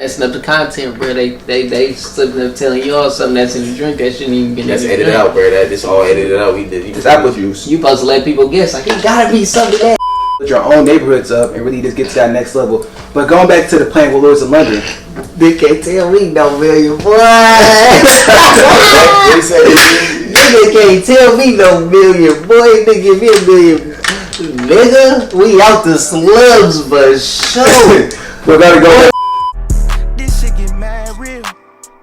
Messing up the content, bro. They slipping up telling y'all something that's in the drink that shouldn't even be in the drink. That's edited out, bro. That's all edited out. We did. It's apple juice. You supposed to let people guess. Like, it gotta be something that. Put your own neighborhoods up and really just get to that next level. But going back to the plan with Lords of London. They can't tell me no million, boy. Nigga can't tell me no million, boy. Nigga give me a million. Nigga, we out the slums for sure. We gotta go. This shit get mad real.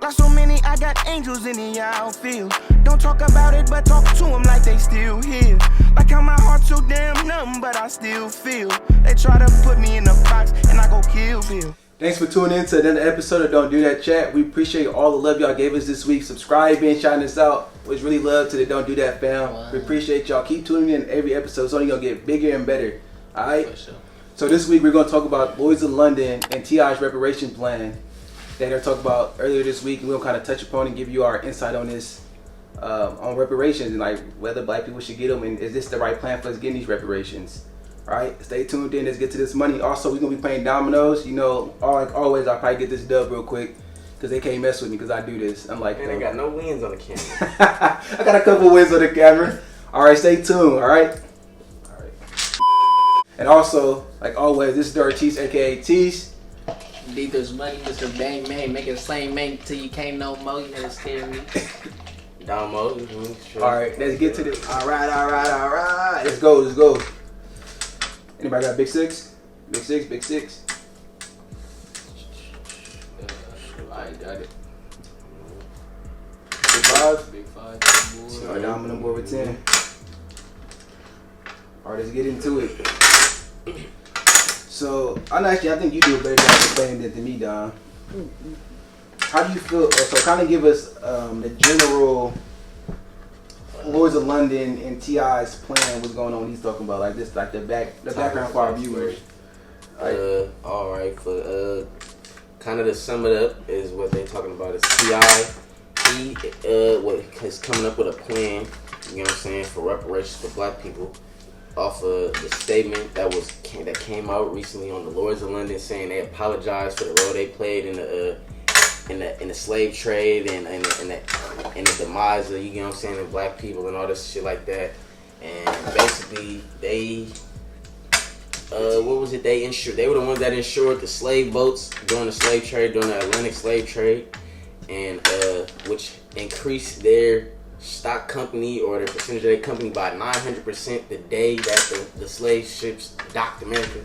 Like so many, I got angels in the outfield. Don't talk about it, but talk to them like they still here. Like how my heart so damn numb, but I still feel. They try to put me in a box, and I go kill Bill. Thanks for tuning in to another episode of Don't Do That Chat. We appreciate all the love y'all gave us this week. Subscribing, shouting us out. Was really love to the Don't Do That fam. Wow. We appreciate y'all. Keep tuning in every episode. It's only gonna get bigger and better. Alright? Sure. So this week we're gonna talk about Lords of London and T.I.'s reparation plan that they talked about earlier this week, and we'll kind of touch upon and give you our insight on this, on reparations and like whether black people should get them, and is this the right plan for us getting these reparations? Alright, stay tuned in. Let's get to this money. Also, we're gonna be playing Dominos. You know, like always, I'll probably get this dub real quick because they can't mess with me because I do this. Unlike them. I got no wins on the camera. I got a couple wins on the camera. Alright, stay tuned. Alright. And also, like always, this is Dartis, aka Tease. There's money, Mr. Bang Man, make it same man till you can't no more. You gotta scare me. Domo. Sure. Alright, let's get to this. Alright. Let's go. Anybody got big six? Big six. I got it. Big five. Board. Alright, I'm on the board with 10. Alright, let's get into it. So, I think you do a better job explaining it than me, Don. How do you feel? So, kind of give us the general Lords of London and T.I.'s plan. What's going on? He's talking about like this, like the background for our viewers. All right. For kind of to sum it up is what they're talking about is T.I. He is coming up with a plan. You know what I'm saying, for reparations for black people. Off of the statement that came out recently on the Lords of London, saying they apologized for the role they played in the slave trade and the demise of, you know what I'm saying, of black people and all this shit like that. And basically they what was it? They were the ones that insured the slave boats during the slave trade, during the Atlantic slave trade, and which increased their stock company or their percentage of their company by 900% the day that the slave ships docked America.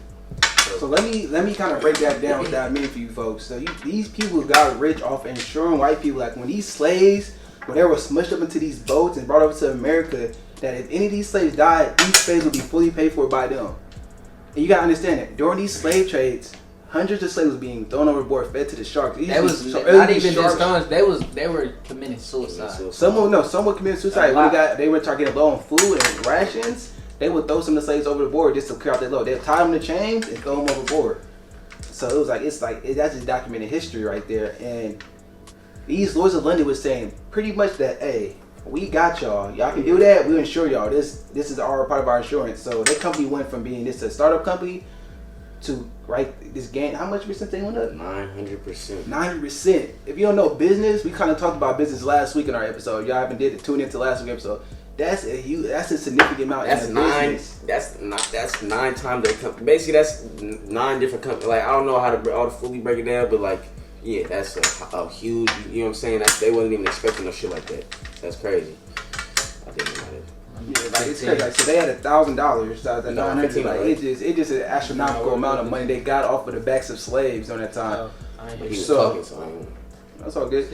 So let me kind of break that down what that means for you folks. So these people got rich off insuring white people. Like when these slaves, when they were smushed up into these boats and brought over to America, that if any of these slaves died, these slaves would be fully paid for by them. And you gotta understand that during these slave trades, hundreds of slaves were being thrown overboard, fed to the sharks. That was not even just guns. They were committing suicide. Some were committing suicide. They were targeting low on food and rations. They would throw some of the slaves over the board just to clear out their load. They'd tie them to chains and throw them overboard. So it was that's just documented history right there. And these Lords of London was saying pretty much that, hey, we got y'all. Y'all can do that. We'll insure y'all. This is our part of our insurance. So their company went from being a startup company to this gain. How much percent they went up? 900%. 900%. If you don't know business, we kind of talked about business last week in our episode. Y'all haven't tune into last week's episode. That's a significant amount. That's That's 9 times their company. Basically, that's 9 different companies. Like, I don't know how to fully break it down, but like, yeah, that's a huge. You know what I'm saying? They wasn't even expecting no shit like that. That's crazy. I didn't know that. Yeah, like it's crazy. Like, so they had $1,000. $900. Like, it's just an astronomical amount of money they got off of the backs of slaves during that time. He was talking, so that's all good.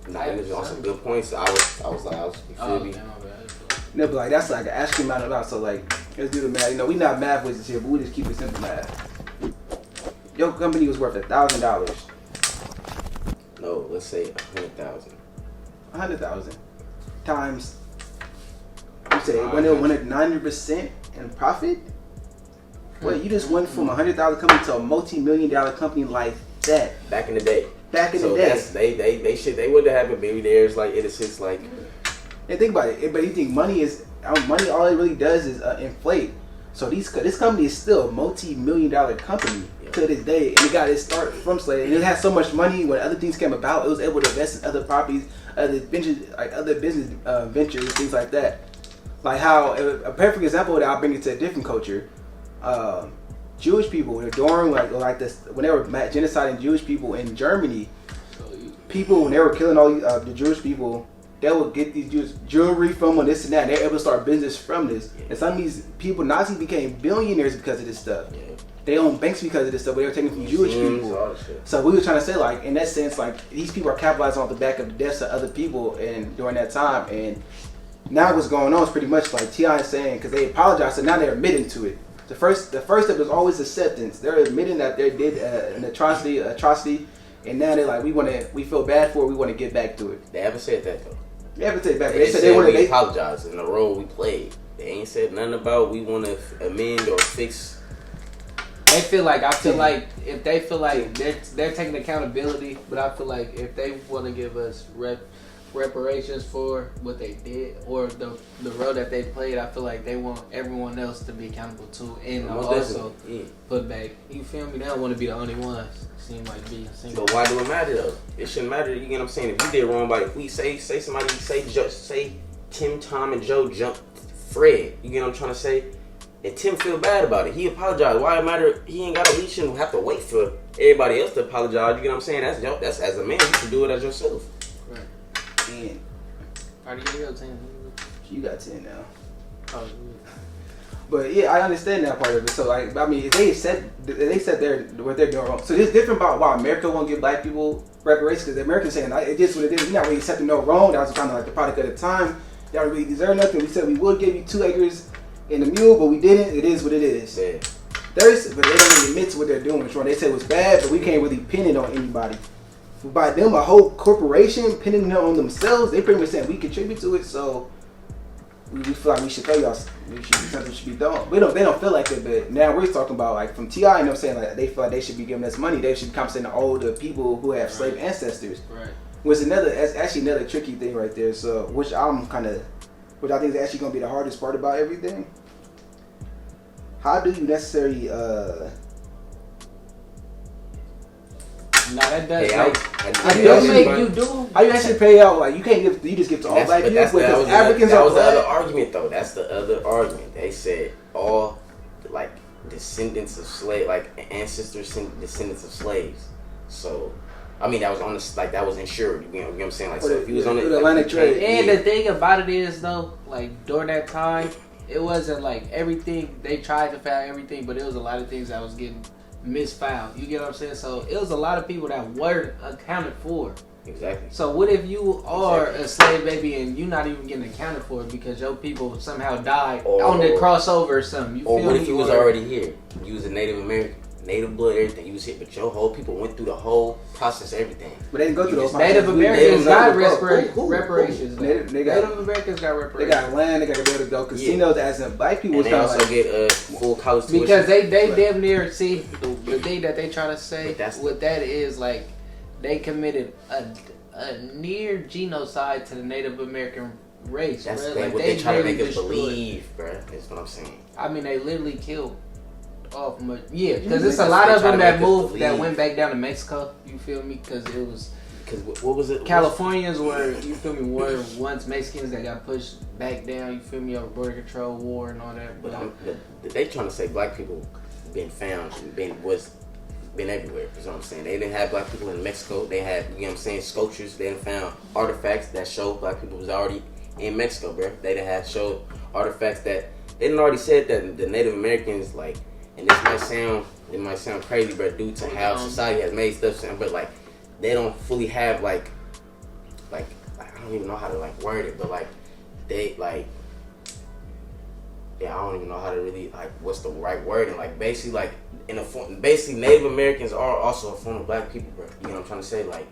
Nah, it was on some good points. I was like, you feel me? No, but like that's like an astronomical amount. So like, let's do the math. You know, we not math wizards here, but we just keep it simple math. Your company was worth $1,000. No, let's say 100,000. 100,000 times. You say it went at 90% in profit. Wait, you just went from $100,000 company to a multi-million-dollar company like that. Back in the day. They wouldn't have been billionaires like innocents like. And think about it. But you think money all it really does is inflate. So this company is still a multi-million-dollar company. Yeah. to this day, and it got its start from slavery. And it had so much money when other things came about, it was able to invest in other properties, other ventures, like other business ventures, things like that. Like how a perfect example of that, I'll bring it to a different culture. Jewish people during like this when they were genociding Jewish people in Germany, people when they were killing all the Jewish people, they would get these Jewish jewelry from them, this and that, and they're able to start business from this. And some of these people, Nazis, became billionaires because of this stuff. They own banks because of this stuff, but they were taking from Jewish people. So we were trying to say, like, in that sense, like, these people are capitalizing off the back of the deaths of other people and during that time. And now what's going on is pretty much like T.I. is saying, because they apologized, so now they're admitting to it. The first step was always acceptance. They're admitting that they did an atrocity, and now they're like, we feel bad for it, we want to get back to it. They haven't said that, though. They haven't said back. They said they apologized in the role we played. They ain't said nothing about we want to amend or fix. I feel like if they feel like they're taking accountability, but I feel like if they want to give us reparations for what they did or the role that they played, I feel like they want everyone else to be accountable too, and also put back. You feel me? They don't want to be the only ones. But why do it matter though? It shouldn't matter. You get what I'm saying? If you did wrong, but if we say somebody say Tim, Tom, and Joe jumped Fred, you get what I'm trying to say? And Tim feel bad about it. He apologized. Why it matter? He ain't got to. He shouldn't have to wait for everybody else to apologize. You get what I'm saying? That's as a man, you should do it as yourself. Right. And are you got 10? You got 10 now. Oh, but yeah, I understand that part of it. So like, I mean, if they said what they're doing wrong. So it's different about why America won't give black people reparations, because the Americans saying it is what it is. We're not really accepting no wrong. That was kind of like the product of the time. They don't really deserve nothing. We said we would give you 2 acres and a mule, but we didn't. It is what it is. Yeah. But they don't really admit to what they're doing. It's wrong. They say it was bad, but we can't really pin it on anybody. By them, a whole corporation pinning it on themselves, they pretty much saying we contribute to it. So we feel like we should pay y'all. Something should be done. They don't feel like it, but now we're talking about like from T.I. and them saying like they feel like they should be giving us money. They should be compensating all the people who have slave ancestors. Right. That's actually another tricky thing right there. So which I think is actually going to be the hardest part about everything. How do you necessarily that does How you actually pay out? Like you can't give. You just give to all black people because Africans are black. That was the other argument, though. That's the other argument. They said all like descendants of slave, like ancestors, descendants of slaves. So, I mean, that was on the that was insured. You know what I'm saying? Like, so if he was on the Atlantic trade. And the thing about it is though, like during that time, it wasn't like everything. They tried to file everything, but it was a lot of things that was getting misfiled. You get what I'm saying? So it was a lot of people that weren't accounted for. Exactly. So what if you are a slave baby and you're not even getting accounted for because your people somehow died on the crossover or something? Or what if you was already here? You was a Native American, native blood, everything. You was here, but your whole people went through the whole process, everything. But they didn't go through those. Native Americans got reparations. Native Americans got reparations. They got land. They got to be able to go casinos. As in black people, and they also get full college tuition. Because they damn near see the thing that they trying to say. What that is like, they committed a near genocide to the Native American race. That's like what they try to make us believe, bro. That's what I'm saying. I mean, they literally killed. Because it's a lot of them that moved that went back down to Mexico. You feel me? Because it was. Because what was it? Californians were, you feel me, were once Mexicans that got pushed back down. You feel me? Over border control war and all that. But they trying to say black people been found and been everywhere. Is what I'm saying. They didn't have black people in Mexico. They had, you know what I'm saying, sculptures. They didn't found artifacts that show black people was already in Mexico, bro. They didn't have showed artifacts that they didn't already said that the Native Americans like. And it might sound crazy, but due to how society has made stuff, but like they don't fully have like I don't even know how to like word it, but like they like I don't even know how to really like what's the right word, and like basically like in a form, basically Native Americans are also a form of black people, bro. You know what I'm trying to say? Like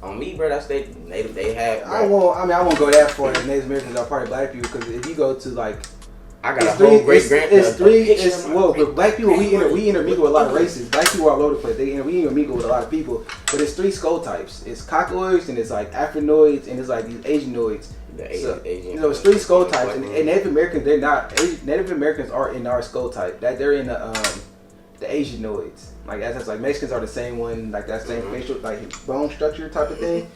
on me, bro, that's they Native. They have. Bro. I won't go that far. Native Americans are part of black people because if you go to like. I got a whole great But black people, we intermingle with a lot of races. Black people are all over the place. We intermingle with a lot of people. But it's 3 skull types. It's cockoids, and it's like Afrinoids, and it's like these Asianoids. It's 3 skull types. And Native Americans, they're not. Native Americans are in our skull type. That they're in the the Asianoids. Like that's like Mexicans are the same one, like that same facial like bone structure type of thing.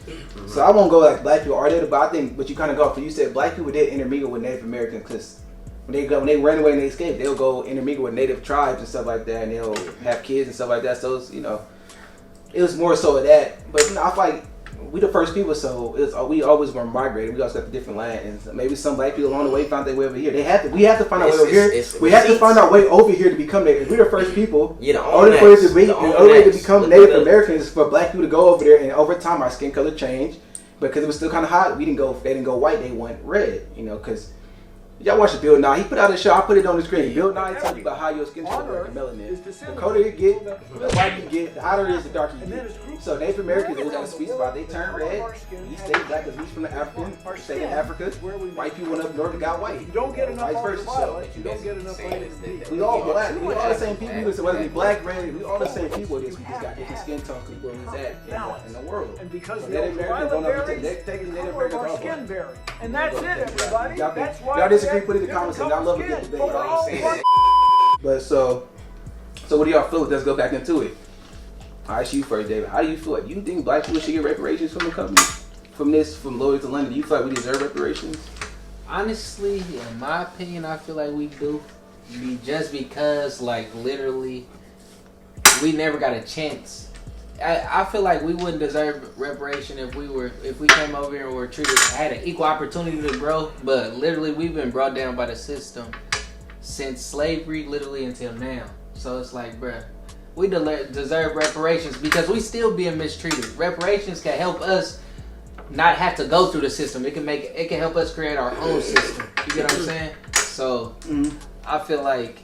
So I won't go like black people are there, but I think but you kind of go for you said black people did intermingle with Native Americans because when they run away and they escape, they'll go intermingle with Native tribes and stuff like that, and they'll have kids and stuff like that. So it's, it was more so of that. But I feel like we the first people, so we always gonna migrate. We always got the different lands. Maybe some black people along the way found their way over here. We have to find our way over here. We have to find our way over here to become Native. We're the first people. Yeah, the only way to become Native Americans is for black people to go over there, and over time our skin color changed because it was still kind of hot. They didn't go white. They went red. Because. Y'all watch the Bill Nye. He put out a show. I put it on the screen. Bill Nye tells you about how your skin color like melanin. The colder you get, the whiter you get, the hotter it is, the darker you get. So Native Americans always got a sweet spot. They turn red. He stayed black because he's from the African. Stayed in Africa. White people went up north and got white. You don't get enough vice versa. So you don't get enough we all black. We all the same people. So whether we black, red, we all the same people. We just got different skin tones where we at in the world. And because Native Americans don't ever take Native Americans our skin vary. And that's it, everybody. That's why y'all disagree, put it in the comments. I love a good debate. But so what do y'all feel? Let's go back into it. I'll ask you first, David. How do you feel? Do you think black people should get reparations from the company? From Lloyd to London? Do you feel like we deserve reparations? Honestly, in my opinion, I feel like we do. Just because, like, literally, we never got a chance. I feel like we wouldn't deserve reparation if we came over here and were treated, had an equal opportunity to grow. But literally, we've been brought down by the system since slavery, literally until now. So it's like, bruh, we deserve reparations because we still being mistreated. Reparations can help us not have to go through the system. It can help us create our own system. You get what I'm saying? So I feel like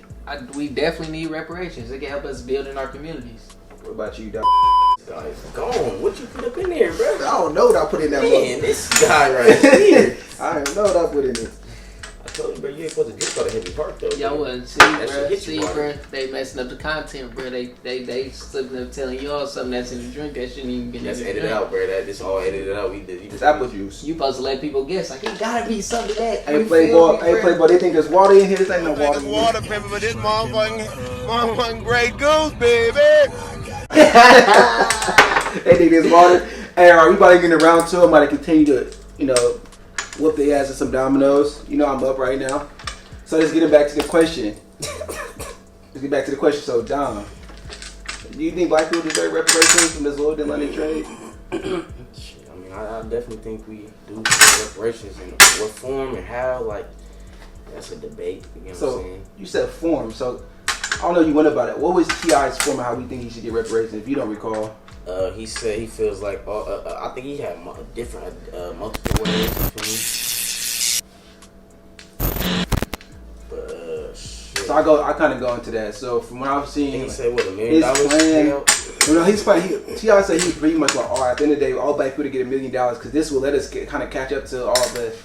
we definitely need reparations. It can help us build in our communities. What about you, Doc? Guy's gone. What you put up in there, bro? I don't know what I put in that. Man, this guy right here. I don't know what I put in it. I told you, bro, you ain't supposed to drink out of heavy heart, though. Y'all wouldn't see, bro. They messing up the content, bro. They slipping up telling y'all something that's in the drink that shouldn't even get in the drink. That's edited out, bro. This all edited out. We did. It's apple juice. You supposed to let people guess. Like, it gotta be something that. Hey, Playboy, they think there's water in here. This ain't no water. It's water, baby, but this motherfucking Grey Goose, baby. They think there's water. Hey, alright, we about to get around to. I'm about to continue to, whoop their ass at some Dominos. I'm up right now. So let's get back to the question. So, Dom, do you think black people deserve reparations from this Lloyd and London trade? I mean, I definitely think we do deserve reparations. In what form and how, like, that's a debate. You know what I'm saying? You said form. So, I don't know if you went about it. What was T.I.'s form of how we think he should get reparations, if you don't recall? He said he feels like I think he had different multiple ways. But shit. So I kind of go into that. So from what I've seen, he said what, $1 million? His plan. T.I. said he's pretty much like, all right, at the end of the day, all black people to get $1 million because this will let us kind of catch up to all the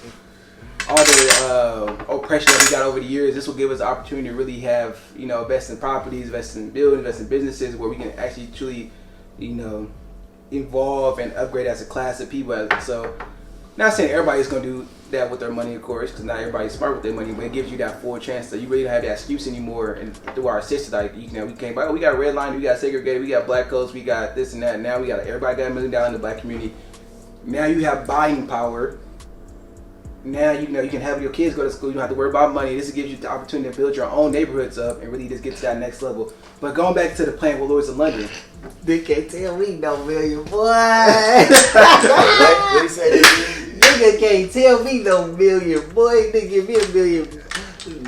oppression that we got over the years. This will give us the opportunity to really have, invest in properties, invest in buildings, invest in businesses where we can actually truly, evolve and upgrade as a class of people. So, not saying everybody's going to do that with their money, of course, because not everybody's smart with their money, but it gives you that full chance that you really don't have that excuse anymore. And through our system, like, we came by, we got red line, we got segregated, we got black codes, we got this and that. Now everybody got $1 million in the black community. Now you have buying power. Now you can have your kids go to school. You don't have to worry about money. This gives you the opportunity to build your own neighborhoods up and really just get to that next level. But going back to the plan with Lloyd's of London, They can't tell me no million, boy. What he say? Nigga can't tell me no million, boy. Nigga, give me $1 million.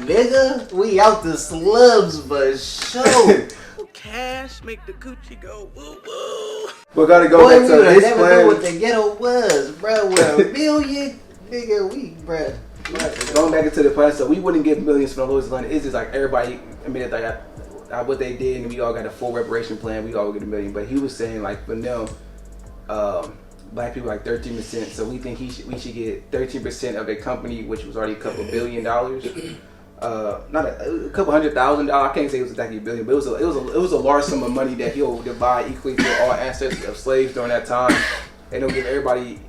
Nigga, we out the slums for sure. Cash make the coochie go woo woo. we're gonna go Boy, back we to would this never plan. knew what the ghetto was, bro. With $1 million, nigga, bruh. Going back into the plan, so we wouldn't get millions from the Lloyd's of London. It's just like everybody admitted that what they did, and we all got a full reparation plan. We all get $1 million. But he was saying like, but no, black people like 13%. So we think we should get 13% of a company which was already a couple $1 billion. Not a couple $100,000. I can't say it was exactly $1 billion, but it was a large sum of money that he'll divide equally to all ancestors of slaves during that time, and it'll give everybody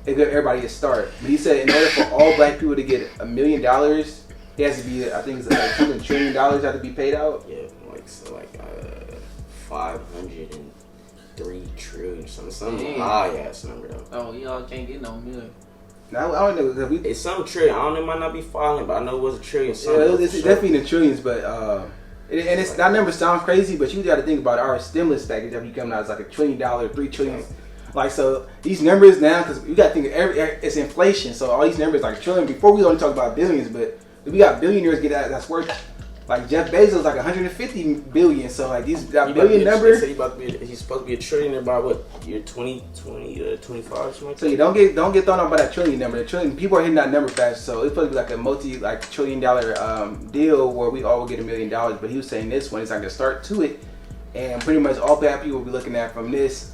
a start. But he said in order for all black people to get $1 million, it has to be, I think it's like $1 trillion have to be paid out. Yeah, like like 503 trillion, some high ass number though. Oh, y'all can't get no million. Now, I don't know. It's some trillion. I don't know. It might not be falling, but I know it was a trillion. Yeah, it's definitely in the trillions, but and it's that number sounds crazy, but you got to think about our stimulus package that be coming out is like $1 trillion, $3 trillion. Like, so these numbers now, because you got to think it's inflation, so all these numbers like trillion. Before we only talk about billions, but we got billionaires get that's worth. Like Jeff Bezos, like 150 billion. So like these that billion number. He's supposed to be a trillionaire by what year 2020 25 or something. So you don't get thrown off by that trillion number. The trillion people are hitting that number fast. So it's supposed to be like a $multi $1 trillion deal where we all will get $1 million. But he was saying this one is like a start to it, and pretty much all black people will be looking at from this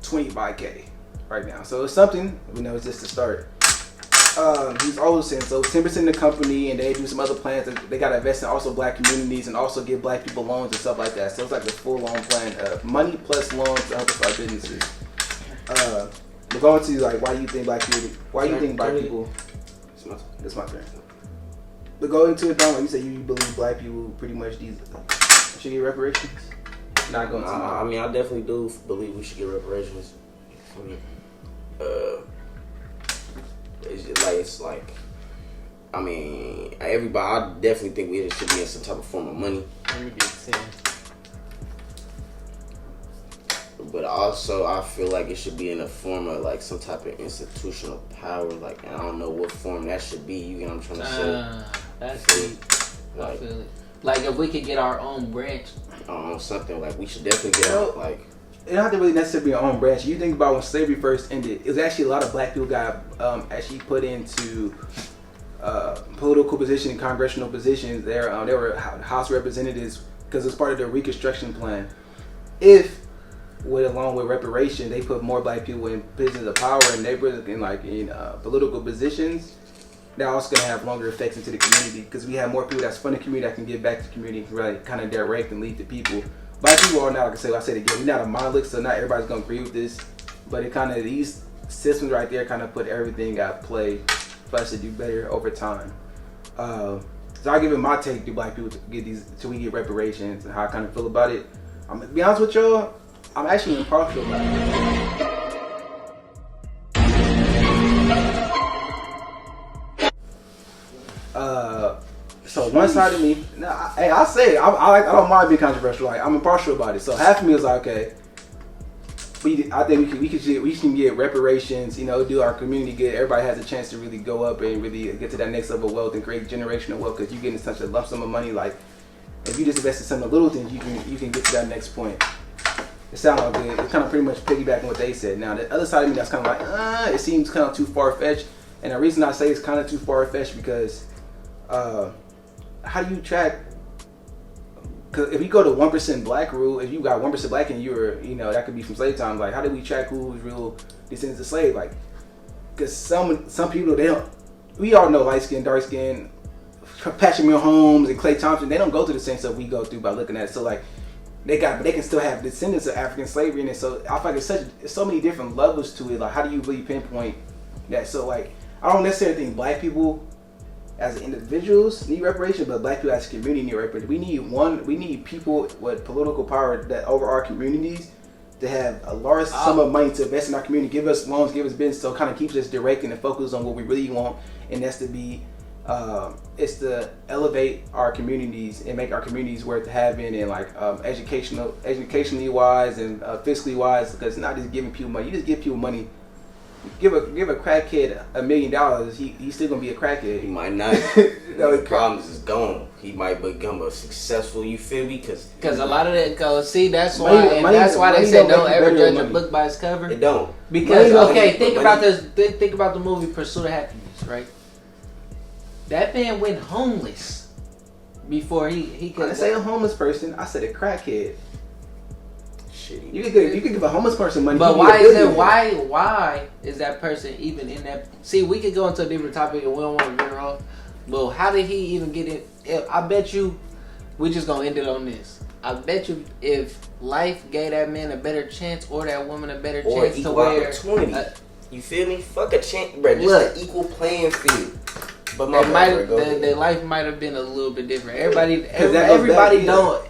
25K right now. So it's something. We know it's just a start. He's always saying so 10% of the company, and they do some other plans. They got to invest in also black communities and also give black people loans and stuff like that. So it's like a full loan plan of money plus loans to help us our businesses. We're going to like why do you think black people? Why do you think black people? That's my turn. But go into it, Don. Like you said, you believe black people pretty much should get reparations. Not going to. I mean, I definitely do believe we should get reparations. I mean, I mean, everybody. I definitely think we should be in some type of form of money. Let me get 10. But also, I feel like it should be in a form of like some type of institutional power. Like, I don't know what form that should be. You know what I'm trying to say? That's deep. I feel it. Like if we could get our own branch. Something like we should definitely get out. Like, it don't have to really necessarily be our own branch. You think about when slavery first ended, it was actually a lot of black people got actually put into political positions, congressional positions. They were House representatives because it's part of the Reconstruction plan. Along with reparation, they put more black people in positions of power and neighborhoods in political positions. They're also going to have longer effects into the community because we have more people that's from the community that can give back to the community, really kind of direct and lead the people. Black people are not, like I said again, we're not a monolith, so not everybody's going to agree with this. But it kind of, these systems right there kind of put everything at play for us to do better over time. So I'll give it my take to black people to get these, till we get reparations and how I kind of feel about it. I'm going to be honest with y'all, I'm actually impartial about it. So one side of me, I say it, I don't mind being controversial. Like I'm impartial about it. So half of me is like, okay, I think we can get reparations. You know, do our community good. Everybody has a chance to really go up and really get to that next level of wealth and create generational wealth. Because you get in such a lump sum of money. Like if you just invest in some of the little things, you can get to that next point. It sounds all good. It's kind of pretty much piggybacking what they said. Now the other side of me that's kind of like, it seems kind of too far fetched. And the reason I say it's kind of too far fetched because. How do you track? Because if you go to 1% black rule, if you got 1% black and you're, that could be from slave time. Like, how do we track who's real descendants of slave? Like, because some people we all know light skin, dark skin, Patrick Mahomes and Klay Thompson. They don't go through the same stuff we go through by looking at it. So like, they can still have descendants of African slavery in it. So I feel like it's so many different levels to it. Like, how do you really pinpoint that? So like, I don't necessarily think black people as individuals need reparation, but black people as a community need reparation. We need people with political power that over our communities to have a large sum of money to invest in our community, give us loans, give us business, so it kind of keeps us direct and focused on what we really want, and that's to be, it's to elevate our communities and make our communities worth having, and like educationally wise and fiscally wise, because it's not just giving people money. You just give people money. Give a crackhead $1 million, he's still gonna be a crackhead. He might not. The problems is gone. He might become a successful. You feel me? Because a lot of that goes. See, that's why they say don't ever judge a book by its cover. It don't. Because think about this. Think about the movie Pursuit of Happiness, right? That man went homeless before he could. I didn't say a homeless person. I said a crackhead. You can give a homeless person money. But why is that person even in that? See, we could go into a different topic and we don't want to veer off. Well, how did he even get in? I bet you, we're just gonna end it on this. I bet you, if life gave that man a better chance or that woman a better chance to where opportunity. You feel me? Fuck a chance, bro. Just an equal playing field. But my bad, bro, their life might have been a little bit different. Everybody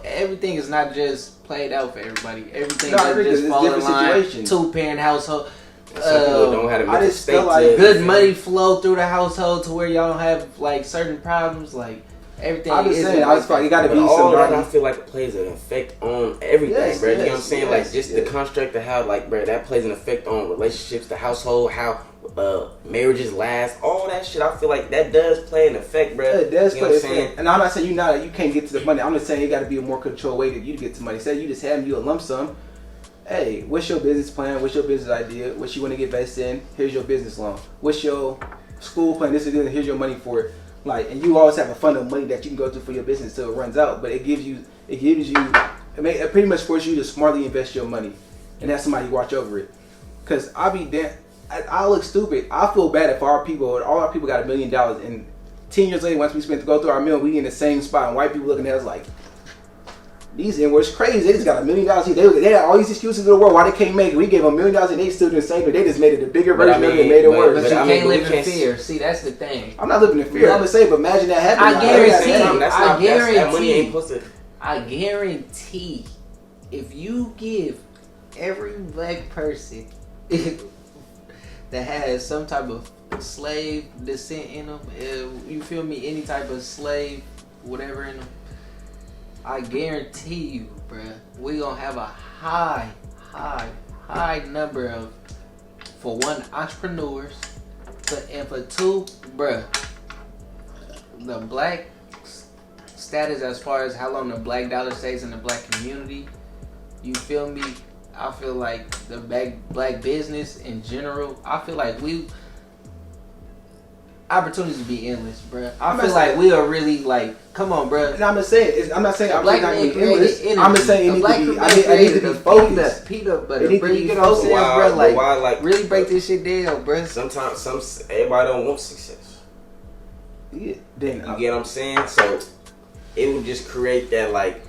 everything is not just played out for everybody. Everything is just fall in line. 2-parent household. Some people don't have a mental state like good money flow through the household to where y'all don't have like certain problems, like everything. I'm just saying, I was like, it gotta be all somebody. that I feel like it plays an effect on everything, bro. You know what I'm saying? Like just the construct of how, like, bro, that plays an effect on relationships, the household, how marriages last, all that shit. I feel like that does play an effect, bro. It does play an effect. And I'm not saying you can't get to the money. I'm just saying you got to be a more controlled way to you to get to money. Say you just have you a lump sum. Hey, what's your business plan? What's your business idea? What you want to get invested in? Here's your business loan. What's your school plan? This is it. Here's your money for it. Like, and you always have a fund of money that you can go to for your business till it runs out. But it pretty much forces you to smartly invest your money, and have somebody watch over it. Cause I look stupid. I feel bad if all our people got $1 million, and 10 years later, once we go through our meal, we in the same spot, and white people looking at us like, these N-words crazy. They just got $1 million. They had all these excuses in the world why they can't make it. We gave them $1 million and they still doing the same, but they just made it a bigger version of it and made it worse. But you can't live in fear. See, that's the thing. I'm not living in fear. I'm just saying, but imagine that happening. I guarantee if you give every black person that has some type of slave descent in them, you feel me, any type of slave, whatever in them, I guarantee you, bruh, we gonna have a high number of, for one, entrepreneurs, and for two, bruh, the black status as far as how long the black dollar stays in the black community, you feel me? I feel like the black business in general, I feel like opportunities to be endless, bruh. I feel like we are really like, come on, bruh. And I'm not saying I'm not saying endless. I'm just saying it needs to be focused. Peanut butter, bro. You know what I'm saying, bruh? Like, really break this shit down, bruh. Sometimes everybody don't want success. Yeah. Then you get what I'm saying? So it would just create that like.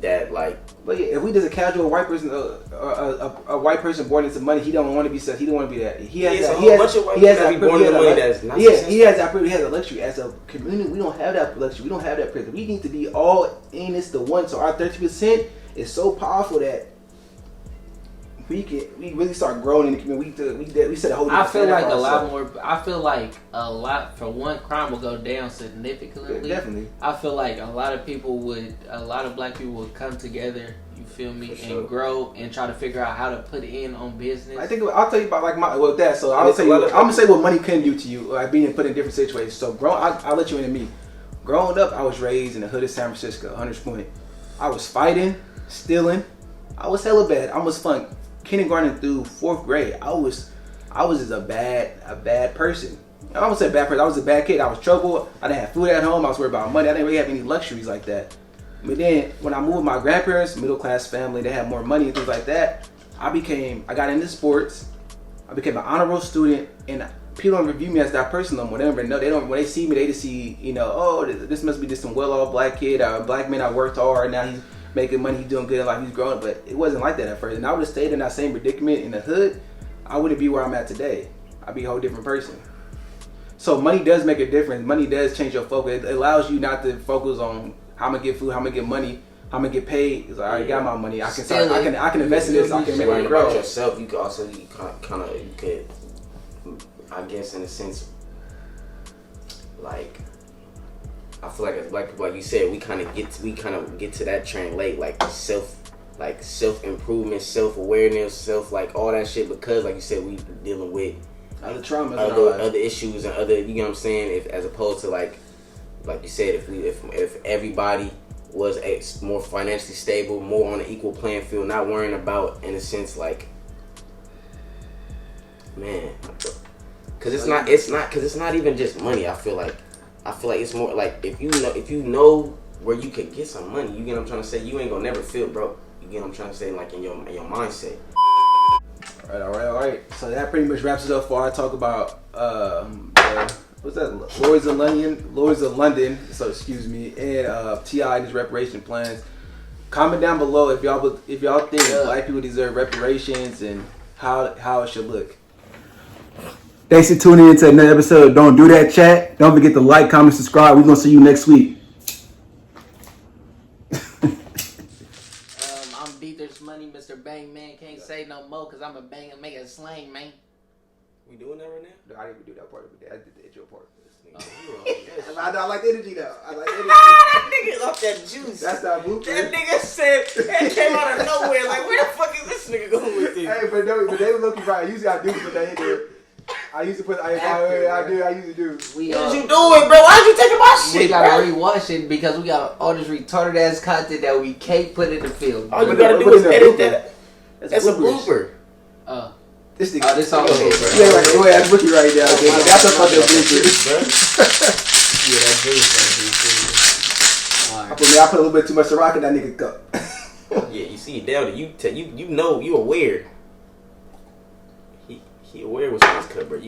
But yeah, if we just a casual white person, a white person born into money, he don't want to be such. He don't want to be that. He has that luxury. As a community, we don't have that luxury. We don't have that privilege. We need to be all in this the one. So our 30% is so powerful that we really start growing in the community. We set a whole different standard. I feel like a lot for one, crime will go down significantly. Yeah, definitely. I feel like a lot of black people would come together, you feel me, and grow and try to figure out how to put in on business. I'll tell you about that. So I'm gonna say what money can do to you, like being put in different situations. So I'll let you into me. Growing up, I was raised in the hood of San Francisco, Hunters Point. I was fighting, stealing. I was hella bad. I was fun. Kindergarten through 4th grade, I was just a bad person. I won't say bad person. I was a bad kid. I was trouble. I didn't have food at home. I was worried about money. I didn't really have any luxuries like that. But then when I moved with my grandparents, middle class family, they had more money and things like that. I got into sports. I became an honor roll student, and people don't review me as that person no more. They don't even know. They don't. When they see me, they just see, oh, this must be just some well-off black kid, or a black man. I worked hard. Now he's making money, he's doing good in life, he's growing. But it wasn't like that at first. And I would have stayed in that same predicament in the hood, I wouldn't be where I'm at today. I'd be a whole different person. So money does make a difference. Money does change your focus. It allows you not to focus on how I'm gonna get food, how I'm gonna get money, how I'm gonna get paid. Because I already got my money. I can invest in this. I can make it grow. About yourself, you could also I guess in a sense, like, I feel like as black people, like you said, we kind of get to that train late, like self improvement, self awareness, like all that shit, because like you said, we dealing with other traumas, other issues and other, you know what I'm saying? If as opposed to like you said, if everybody was more financially stable, more on an equal playing field, not worrying about, in a sense, like, man, because it's not even just money. I feel like it's more like if you know where you can get some money, you get what I'm trying to say, you ain't gonna never feel broke. You get what I'm trying to say, like in your mindset. All right. So that pretty much wraps it up for our talk about what's that? Lords of London. So excuse me, and T.I. and his reparation plans. Comment down below if y'all think black people deserve reparations and how it should look. Thanks for tuning in to another episode of Don't Do That Chat. Don't forget to like, comment, subscribe. We're going to see you next week. I'm Beaters Money, Mr. Bang Man. Can't say no more because I'm a bang and make a slang, man. We doing that right now? No, I didn't even do that part of it. I did the intro part. Oh, I like the energy though. I like the energy. that nigga off that juice. That's not moving. That nigga said that came out of nowhere. Like, where the fuck is this nigga going with this? Hey, but they were looking right. Usually I do put that in there. I used to put. I usually do. What you doing, bro? Why'd you taking my shit, We gotta bro? rewash it because we got all this retarded ass content that we can't put in the film. All you gotta do is edit that. That's a blooper. This nigga. This all okay, bro. Yeah, like go ahead, rookie right now. That's a fucking blooper. Yeah, that juice, I put a little bit too much Ciroc in that nigga cup. Yeah, you see it down there. You know, you aware. He aware what's in his cup, bro.